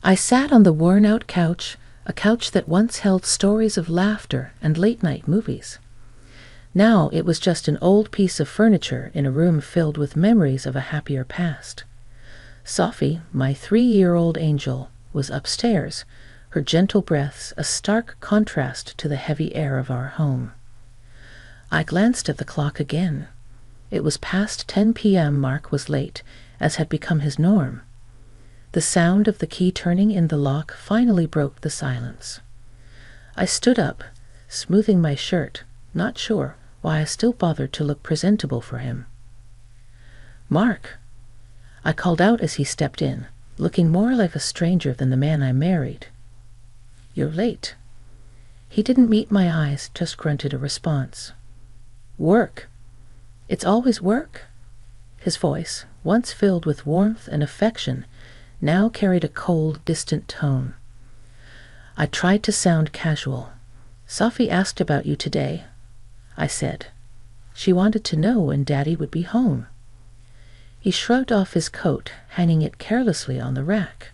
I sat on the worn-out couch, a couch that once held stories of laughter and late-night movies. Now it was just an old piece of furniture in a room filled with memories of a happier past. Sophie, my 3-year-old angel, was upstairs, her gentle breaths a stark contrast to the heavy air of our home. I glanced at the clock again. It was past 10 p.m. Mark was late, as had become his norm. The sound of the key turning in the lock finally broke the silence. I stood up, smoothing my shirt, not sure why I still bothered to look presentable for him. "Mark," I called out as he stepped in, looking more like a stranger than the man I married. "You're late." He didn't meet my eyes, just grunted a response. "Work. It's always work?" His voice, once filled with warmth and affection, now carried a cold, distant tone. I tried to sound casual. "Sophie asked about you today," I said. "She wanted to know when Daddy would be home." He shrugged off his coat, hanging it carelessly on the rack.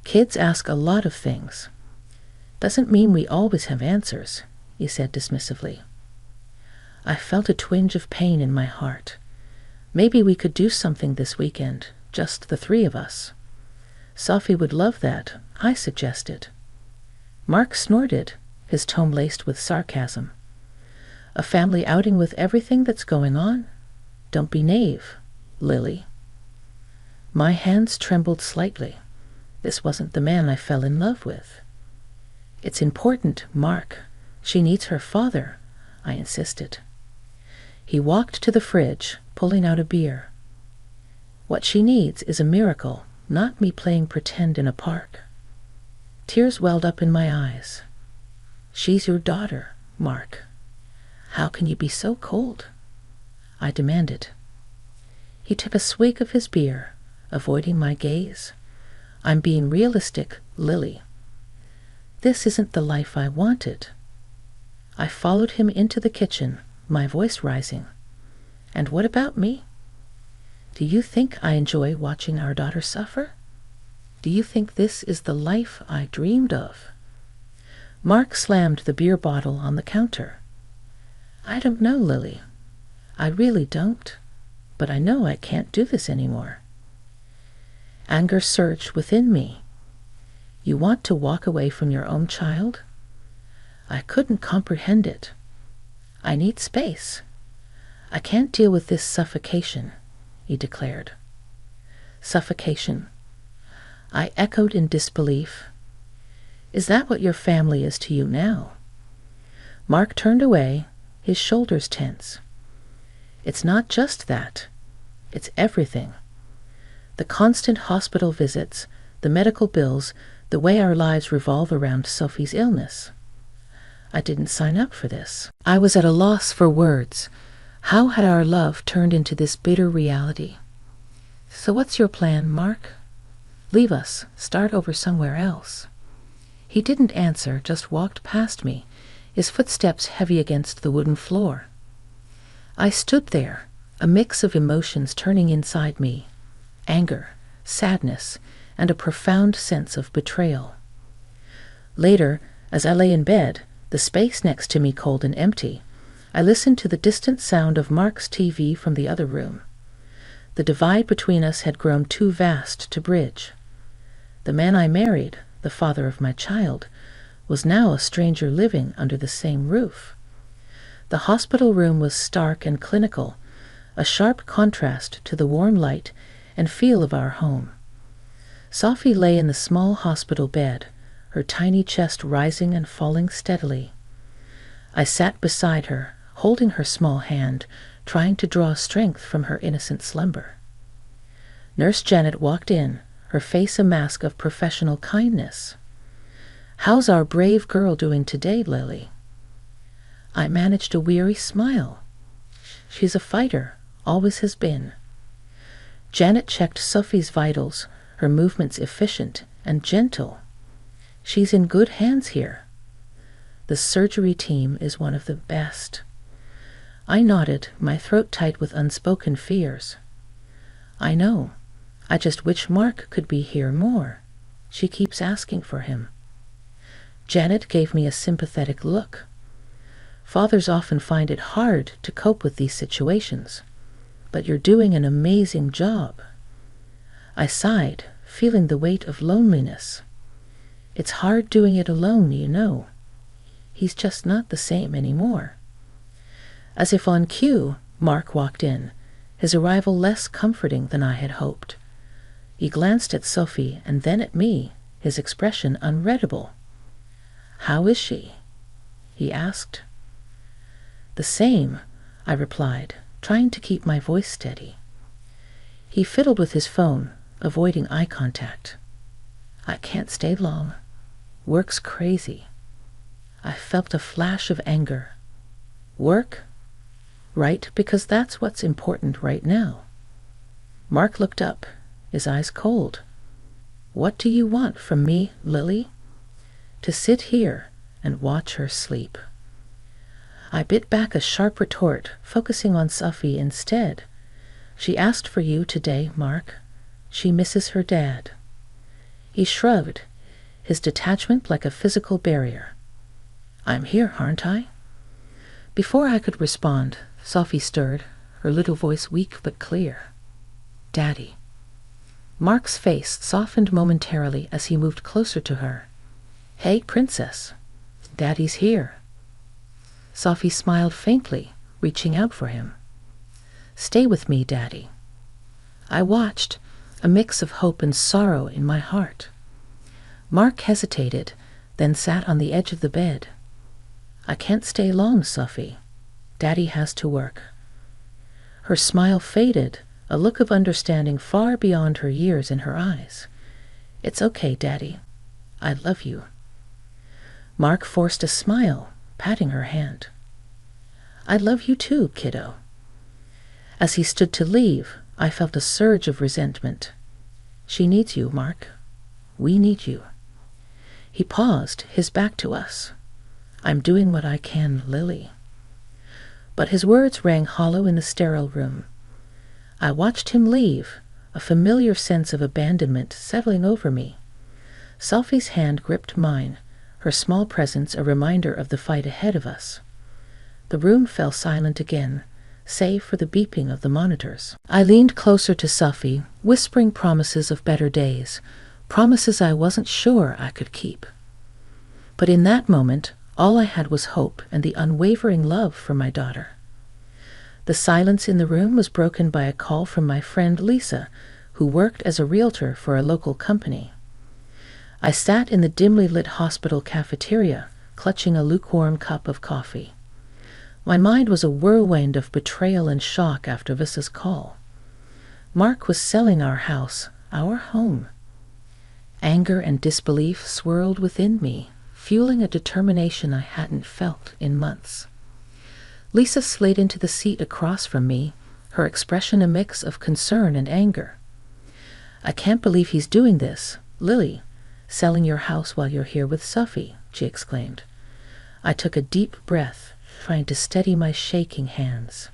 "Kids ask a lot of things. Doesn't mean we always have answers," he said dismissively. I felt a twinge of pain in my heart. Maybe we could do something this weekend, just the 3 of us. "Sophie would love that," I suggested. Mark snorted, his tone laced with sarcasm. "A family outing with everything that's going on? Don't be naive, Lily." My hands trembled slightly. This wasn't the man I fell in love with. "It's important, Mark. She needs her father," I insisted. He walked to the fridge, pulling out a beer. "What she needs is a miracle, not me playing pretend in a park." Tears welled up in my eyes. "She's your daughter, Mark. How can you be so cold?" I demanded. He took a swig of his beer, avoiding my gaze. "I'm being realistic, Lily. This isn't the life I wanted." I followed him into the kitchen, my voice rising. "And what about me? Do you think I enjoy watching our daughter suffer? Do you think this is the life I dreamed of?" Mark slammed the beer bottle on the counter. "I don't know, Lily. I really don't. But I know I can't do this anymore." Anger surged within me. "You want to walk away from your own child?" I couldn't comprehend it. "I need space. I can't deal with this suffocation," he declared. "Suffocation." I echoed in disbelief. "Is that what your family is to you now?" Mark turned away, his shoulders tense. "It's not just that. It's everything. The constant hospital visits, the medical bills, the way our lives revolve around Sophie's illness. I didn't sign up for this." I was at a loss for words. How had our love turned into this bitter reality? "So what's your plan, Mark?" "Leave us, start over somewhere else." He didn't answer, just walked past me, his footsteps heavy against the wooden floor. I stood there, a mix of emotions turning inside me: anger, sadness, and a profound sense of betrayal. Later, as I lay in bed, the space next to me cold and empty, I listened to the distant sound of Mark's TV from the other room. The divide between us had grown too vast to bridge. The man I married, the father of my child, was now a stranger living under the same roof. The hospital room was stark and clinical, a sharp contrast to the warm light and feel of our home. Sophie lay in the small hospital bed, her tiny chest rising and falling steadily. I sat beside her, holding her small hand, trying to draw strength from her innocent slumber. Nurse Janet walked in, her face a mask of professional kindness. "How's our brave girl doing today, Lily?" I managed a weary smile. "She's a fighter, always has been." Janet checked Sophie's vitals, her movements efficient and gentle. "She's in good hands here. The surgery team is one of the best." I nodded, my throat tight with unspoken fears. "I know. I just wish Mark could be here more," She keeps asking for him." Janet gave me a sympathetic look. "Fathers often find it hard to cope with these situations, but you're doing an amazing job." I sighed, feeling the weight of loneliness. "It's hard doing it alone, you know. He's just not the same anymore." As if on cue, Mark walked in, his arrival less comforting than I had hoped. He glanced at Sophie and then at me, his expression unreadable. "How is she?" he asked. "The same," I replied, trying to keep my voice steady. He fiddled with his phone, avoiding eye contact. "I can't stay long. Work's crazy." I felt a flash of anger. "Work?" "Right, because that's what's important right now." Mark looked up, his eyes cold. "What do you want from me, Lily?" "To sit here and watch her sleep." I bit back a sharp retort, focusing on Sophie instead. "She asked for you today, Mark. She misses her dad." He shrugged, his detachment like a physical barrier. "I'm here, aren't I?" Before I could respond, Sophie stirred, her little voice weak but clear. "Daddy." Mark's face softened momentarily as he moved closer to her. "Hey, princess. Daddy's here." Sophie smiled faintly, reaching out for him. "Stay with me, Daddy." I watched, a mix of hope and sorrow in my heart. Mark hesitated, then sat on the edge of the bed. "I can't stay long, Sophie. Daddy has to work." Her smile faded, a look of understanding far beyond her years in her eyes. "It's okay, Daddy. I love you." Mark forced a smile, patting her hand. "I love you too, kiddo." As he stood to leave, I felt a surge of resentment. "She needs you, Mark. We need you." He paused, his back to us. "I'm doing what I can, Lily." But his words rang hollow in the sterile room. I watched him leave, a familiar sense of abandonment settling over me. Sophie's hand gripped mine, her small presence a reminder of the fight ahead of us. The room fell silent again, save for the beeping of the monitors. I leaned closer to Sophie, whispering promises of better days, promises I wasn't sure I could keep. But in that moment, all I had was hope and the unwavering love for my daughter. The silence in the room was broken by a call from my friend Lisa, who worked as a realtor for a local company. I sat in the dimly lit hospital cafeteria, clutching a lukewarm cup of coffee. My mind was a whirlwind of betrayal and shock after Visa's call. Mark was selling our house, our home. Anger and disbelief swirled within me, fueling a determination I hadn't felt in months. Lisa slid into the seat across from me, her expression a mix of concern and anger. "I can't believe he's doing this, Lily, selling your house while you're here with Sophie," she exclaimed. I took a deep breath, trying to steady my shaking hands.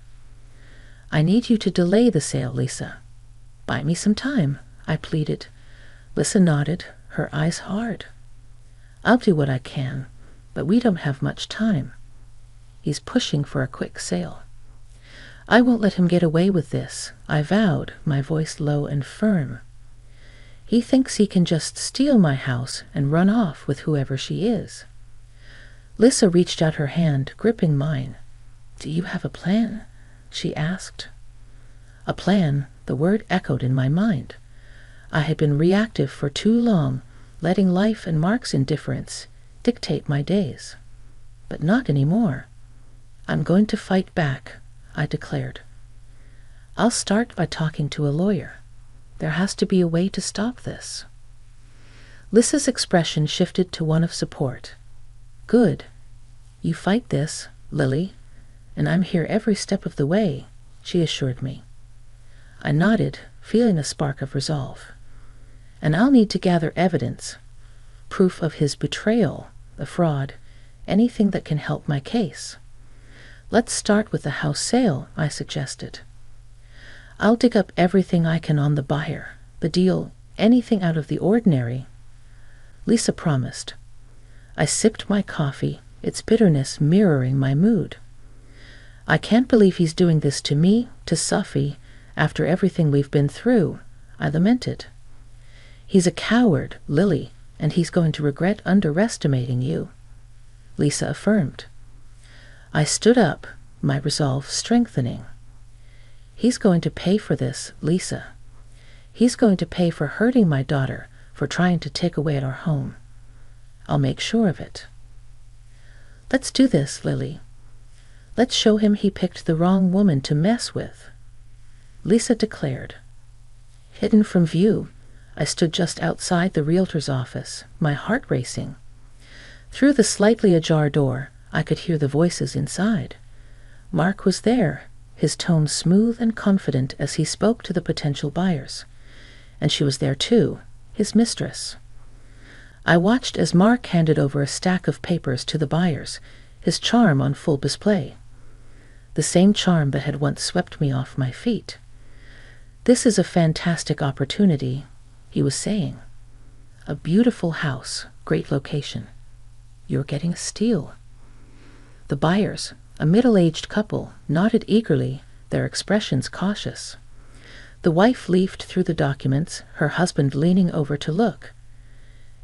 "I need you to delay the sale, Lisa. Buy me some time," I pleaded. Lisa nodded, her eyes hard. "I'll do what I can, but we don't have much time. He's pushing for a quick sale." "I won't let him get away with this," I vowed, my voice low and firm. "He thinks he can just steal my house and run off with whoever she is." Lisa reached out her hand, gripping mine. "Do you have a plan?" she asked. A plan, the word echoed in my mind. I had been reactive for too long, letting life and Mark's indifference dictate my days. But not anymore. "I'm going to fight back," I declared. "I'll start by talking to a lawyer. There has to be a way to stop this." Lisa's expression shifted to one of support. "Good. You fight this, Lily, and I'm here every step of the way," she assured me. I nodded, feeling a spark of resolve. "And I'll need to gather evidence, proof of his betrayal, the fraud, anything that can help my case." "Let's start with the house sale," I suggested. "I'll dig up everything I can on the buyer, the deal, anything out of the ordinary." Lisa promised. I sipped my coffee, its bitterness mirroring my mood. I can't believe he's doing this to me, to Suffy, after everything we've been through, I lamented. He's a coward, Lily, and he's going to regret underestimating you, Lisa affirmed. I stood up, my resolve strengthening. He's going to pay for this, Lisa. He's going to pay for hurting my daughter, for trying to take away our home. I'll make sure of it. Let's do this, Lily. Let's show him he picked the wrong woman to mess with, Lisa declared. Hidden from view, I stood just outside the realtor's office, my heart racing. Through the slightly ajar door, I could hear the voices inside. Mark was there, his tone smooth and confident as he spoke to the potential buyers. And she was there too, his mistress. I watched as Mark handed over a stack of papers to the buyers, his charm on full display. The same charm that had once swept me off my feet. This is a fantastic opportunity, he was saying. A beautiful house, great location. You're getting a steal. The buyers, a middle-aged couple, nodded eagerly, their expressions cautious. The wife leafed through the documents, her husband leaning over to look.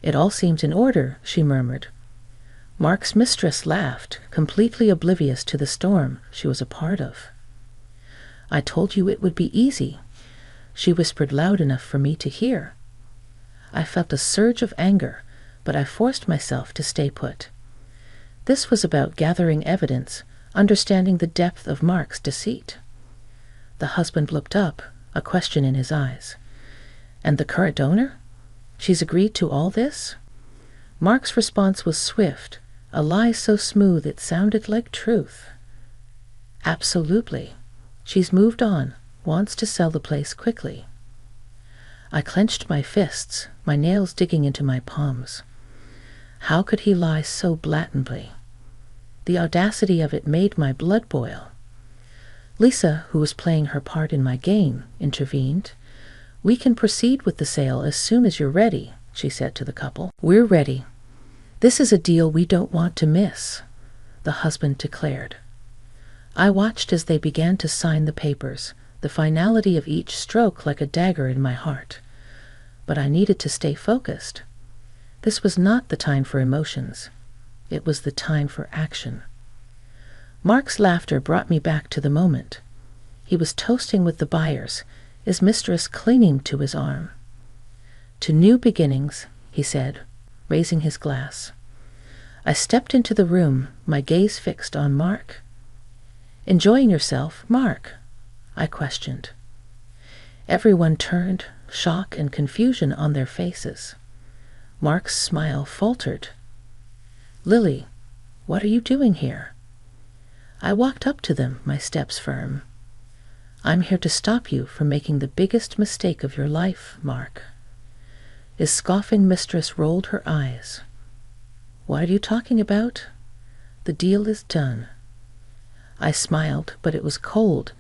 It all seems in order, she murmured. Mark's mistress laughed, completely oblivious to the storm she was a part of. I told you it would be easy, she whispered loud enough for me to hear. I felt a surge of anger, but I forced myself to stay put. This was about gathering evidence, understanding the depth of Mark's deceit. The husband looked up, a question in his eyes. And the current owner? She's agreed to all this? Mark's response was swift, a lie so smooth it sounded like truth. Absolutely. She's moved on, wants to sell the place quickly. I clenched my fists, my nails digging into my palms. How could he lie so blatantly? The audacity of it made my blood boil. Lisa, who was playing her part in my game, intervened. We can proceed with the sale as soon as you're ready, she said to the couple. We're ready. This is a deal we don't want to miss, the husband declared. I watched as they began to sign the papers, the finality of each stroke like a dagger in my heart. But I needed to stay focused. This was not the time for emotions. It was the time for action. Mark's laughter brought me back to the moment. He was toasting with the buyers, his mistress clinging to his arm. To new beginnings, he said, raising his glass. I stepped into the room, my gaze fixed on Mark. Enjoying yourself, Mark? I questioned. Everyone turned, shock and confusion on their faces. Mark's smile faltered. Lily, what are you doing here? I walked up to them, my steps firm. I'm here to stop you from making the biggest mistake of your life, Mark. His scoffing mistress rolled her eyes. What are you talking about? The deal is done. I smiled, but it was cold,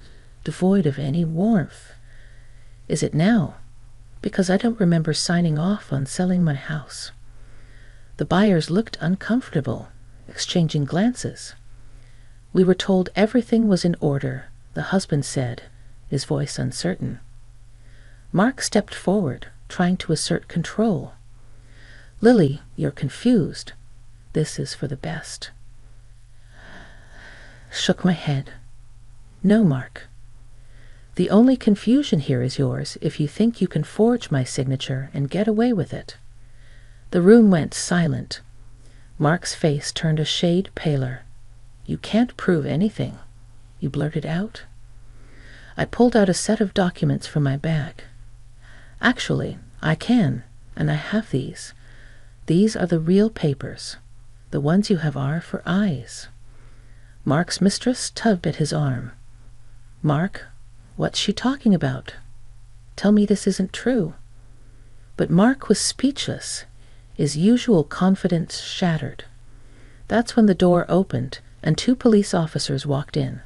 devoid of any warmth. Is it now? Because I don't remember signing off on selling my house. The buyers looked uncomfortable, exchanging glances. We were told everything was in order, the husband said, his voice uncertain. Mark stepped forward, trying to assert control. Lily, you're confused. This is for the best. Shook my head. No, Mark. The only confusion here is yours if you think you can forge my signature and get away with it. The room went silent. Mark's face turned a shade paler. You can't prove anything, you blurted out. I pulled out a set of documents from my bag. Actually, I can, and I have these. These are the real papers. The ones you have are for eyes. Mark's mistress tugged at his arm. Mark, what's she talking about? Tell me this isn't true. But Mark was speechless, his usual confidence shattered. That's when the door opened and 2 police officers walked in.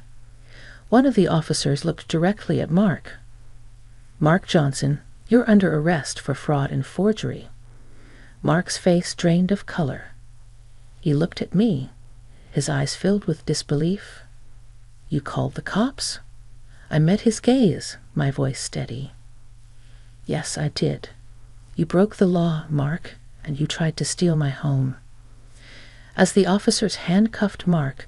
One of the officers looked directly at Mark. Mark Johnson, you're under arrest for fraud and forgery. Mark's face drained of color. He looked at me, his eyes filled with disbelief. "You called the cops?" I met his gaze, my voice steady. "Yes, I did. You broke the law, Mark, and you tried to steal my home." As the officers handcuffed Mark,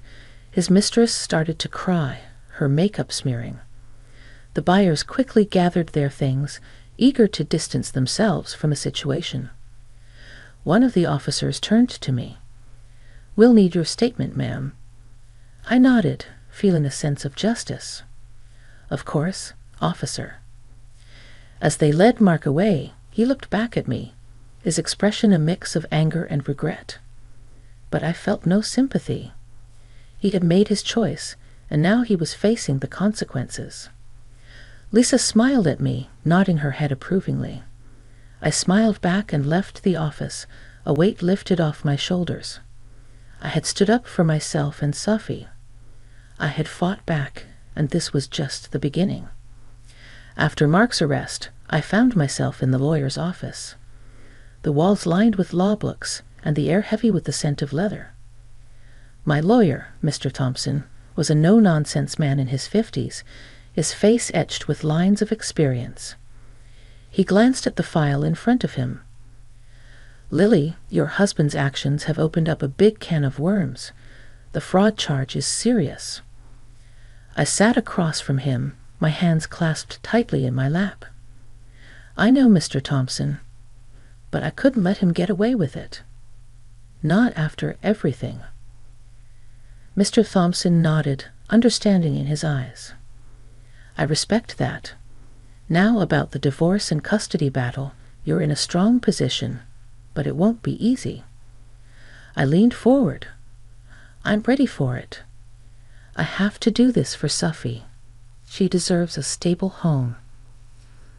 his mistress started to cry, her makeup smearing. The buyers quickly gathered their things, eager to distance themselves from the situation. One of the officers turned to me. "We'll need your statement, ma'am." I nodded, feeling a sense of justice. "Of course, officer." As they led Mark away, he looked back at me, his expression a mix of anger and regret. But I felt no sympathy. He had made his choice, and now he was facing the consequences. Lisa smiled at me, nodding her head approvingly. I smiled back and left the office, a weight lifted off my shoulders. I had stood up for myself and Sophie. I had fought back, and this was just the beginning. After Mark's arrest, I found myself in the lawyer's office. The walls lined with law books, and the air heavy with the scent of leather. My lawyer, Mr. Thompson, was a no-nonsense man in his 50s, his face etched with lines of experience. He glanced at the file in front of him. "Lily, your husband's actions have opened up a big can of worms. The fraud charge is serious." I sat across from him, my hands clasped tightly in my lap. "I know, Mr. Thompson, but I couldn't let him get away with it. Not after everything." Mr. Thompson nodded, understanding in his eyes. "I respect that. Now about the divorce and custody battle, you're in a strong position, but it won't be easy." I leaned forward. "I'm ready for it. I have to do this for Sophie. She deserves a stable home."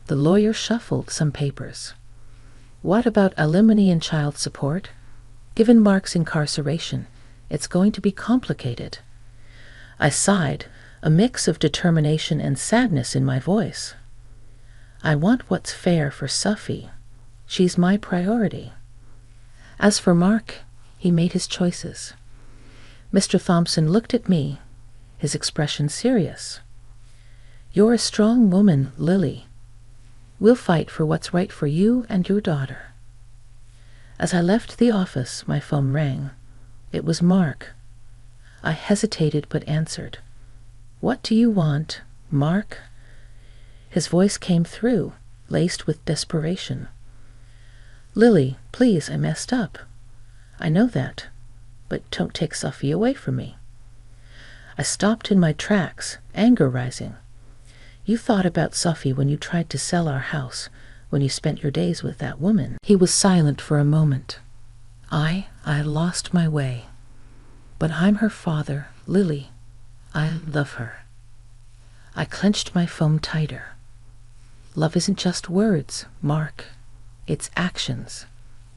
The lawyer shuffled some papers. "What about alimony and child support? Given Mark's incarceration, it's going to be complicated." I sighed, a mix of determination and sadness in my voice. "I want what's fair for Sophie. She's my priority." As for Mark, he made his choices. Mr. Thompson looked at me, his expression serious. "You're a strong woman, Lily. We'll fight for what's right for you and your daughter." As I left the office, my phone rang. It was Mark. I hesitated but answered. "What do you want, Mark?" His voice came through, laced with desperation. "Lily, please, I messed up. I know that, but don't take Sophie away from me." I stopped in my tracks, anger rising. "You thought about Sophie when you tried to sell our house, when you spent your days with that woman." He was silent for a moment. I lost my way. "But I'm her father, Lily. I love her." I clenched my phone tighter. "Love isn't just words, Mark. It's actions.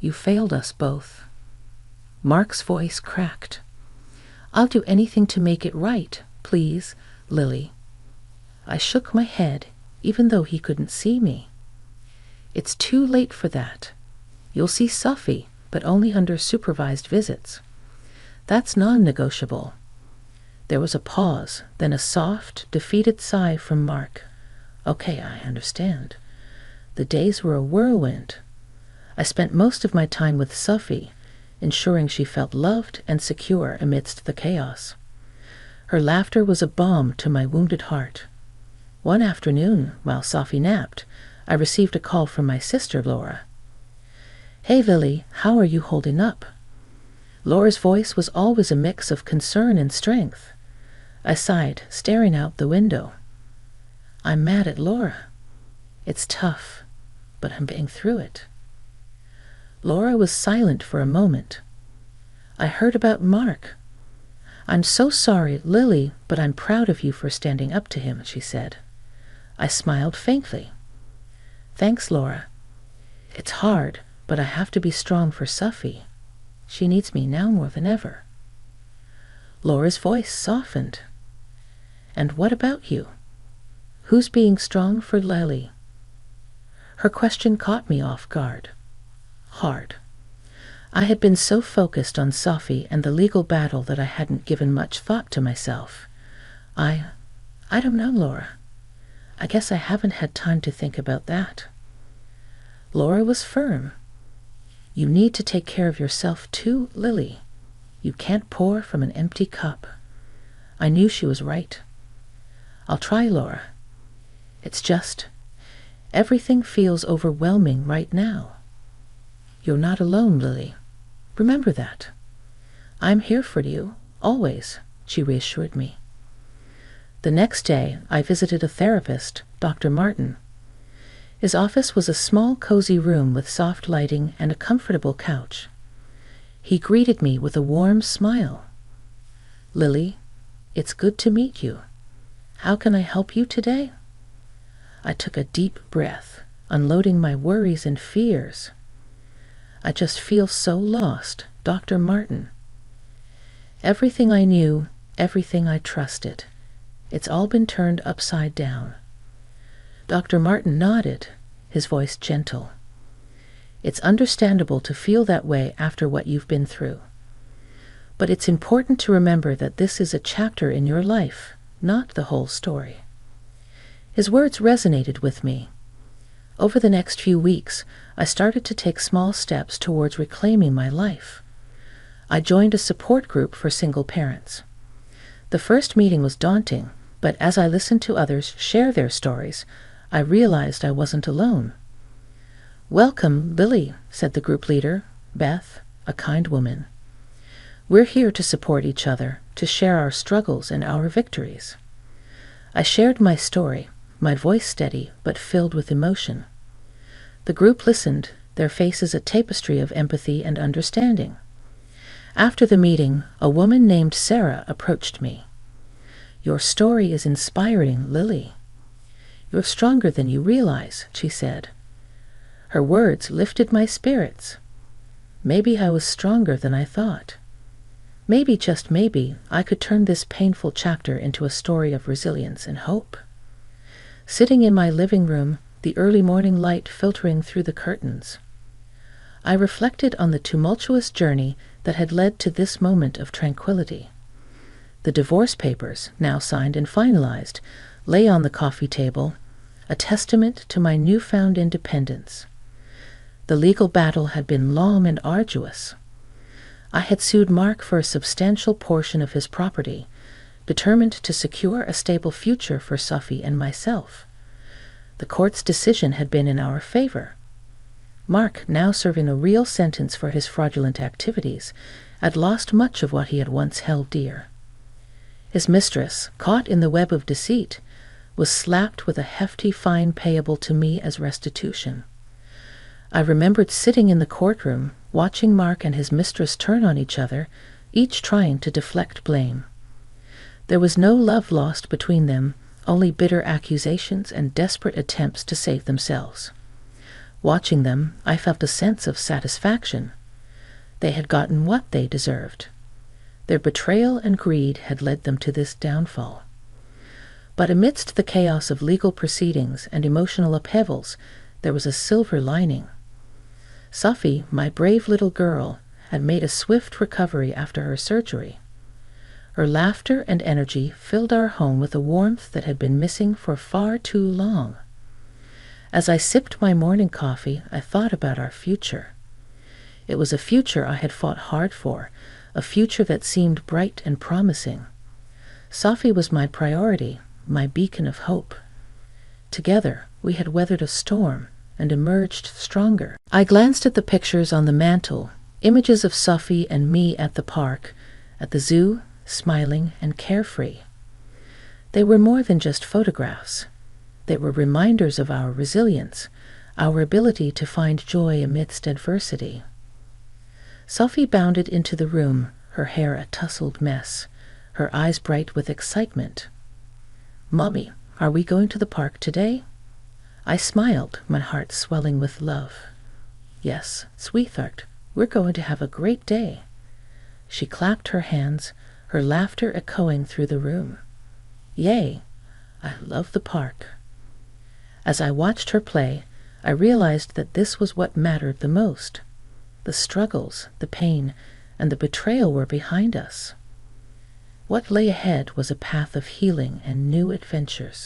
You failed us both." Mark's voice cracked. "I'll do anything to make it right, please, Lily." I shook my head, even though he couldn't see me. "It's too late for that. You'll see Sophie, but only under supervised visits. That's non-negotiable." There was a pause, then a soft, defeated sigh from Mark. "Okay, I understand." The days were a whirlwind. I spent most of my time with Sophie, ensuring she felt loved and secure amidst the chaos. Her laughter was a balm to my wounded heart. One afternoon, while Sophie napped, I received a call from my sister, Laura. "Hey, Lily, how are you holding up?" Laura's voice was always a mix of concern and strength. I sighed, staring out the window. "I'm mad at Laura. It's tough, but I'm getting through it." Laura was silent for a moment. "I heard about Mark. I'm so sorry, Lily, but I'm proud of you for standing up to him," she said. I smiled faintly. "Thanks, Laura. It's hard, but I have to be strong for Sophie. She needs me now more than ever." Laura's voice softened. "And what about you? Who's being strong for Lily?" Her question caught me off guard. Hard. I had been so focused on Sophie and the legal battle that I hadn't given much thought to myself. I don't know, Laura. I guess I haven't had time to think about that. Laura was firm. You need to take care of yourself too, Lily. You can't pour from an empty cup. I knew she was right. I'll try, Laura. It's just, everything feels overwhelming right now. You're not alone, Lily. Remember that. I'm here for you, always, she reassured me. The next day, I visited a therapist, Dr. Martin. His office was a small, cozy room with soft lighting and a comfortable couch. He greeted me with a warm smile. Lily, it's good to meet you. How can I help you today? I took a deep breath, unloading my worries and fears. I just feel so lost, Dr. Martin. Everything I knew, everything I trusted, it's all been turned upside down. Dr. Martin nodded, his voice gentle. It's understandable to feel that way after what you've been through. But it's important to remember that this is a chapter in your life, not the whole story. His words resonated with me. Over the next few weeks, I started to take small steps towards reclaiming my life. I joined a support group for single parents. The first meeting was daunting, but as I listened to others share their stories, I realized I wasn't alone. Welcome, Lily, said the group leader, Beth, a kind woman. We're here to support each other, to share our struggles and our victories. I shared my story, my voice steady but filled with emotion. The group listened, their faces a tapestry of empathy and understanding. After the meeting, a woman named Sarah approached me. Your story is inspiring, Lily. You're stronger than you realize, she said. Her words lifted my spirits. Maybe I was stronger than I thought. Maybe, just maybe, I could turn this painful chapter into a story of resilience and hope. Sitting in my living room, the early morning light filtering through the curtains, I reflected on the tumultuous journey that had led to this moment of tranquility. The divorce papers, now signed and finalized, lay on the coffee table, a testament to my newfound independence. The legal battle had been long and arduous. I had sued Mark for a substantial portion of his property, determined to secure a stable future for Sophie and myself. The court's decision had been in our favor. Mark, now serving a real sentence for his fraudulent activities, had lost much of what he had once held dear. His mistress, caught in the web of deceit, was slapped with a hefty fine payable to me as restitution. I remembered sitting in the courtroom, watching Mark and his mistress turn on each other, each trying to deflect blame. There was no love lost between them, only bitter accusations and desperate attempts to save themselves. Watching them, I felt a sense of satisfaction. They had gotten what they deserved. Their betrayal and greed had led them to this downfall. But amidst the chaos of legal proceedings and emotional upheavals, there was a silver lining. Sophie, my brave little girl, had made a swift recovery after her surgery. Her laughter and energy filled our home with a warmth that had been missing for far too long. As I sipped my morning coffee, I thought about our future. It was a future I had fought hard for, a future that seemed bright and promising. Sophie was my priority, my beacon of hope. Together, we had weathered a storm and emerged stronger. I glanced at the pictures on the mantel, images of Sophie and me at the park, at the zoo, smiling and carefree. They were more than just photographs. They were reminders of our resilience, our ability to find joy amidst adversity. Sophie bounded into the room, her hair a tousled mess, her eyes bright with excitement. "Mommy, are we going to the park today?" I smiled, my heart swelling with love. "Yes, sweetheart, we're going to have a great day." She clapped her hands, her laughter echoing through the room. "Yay, I love the park." As I watched her play, I realized that this was what mattered the most. The struggles, the pain, and the betrayal were behind us. What lay ahead was a path of healing and new adventures.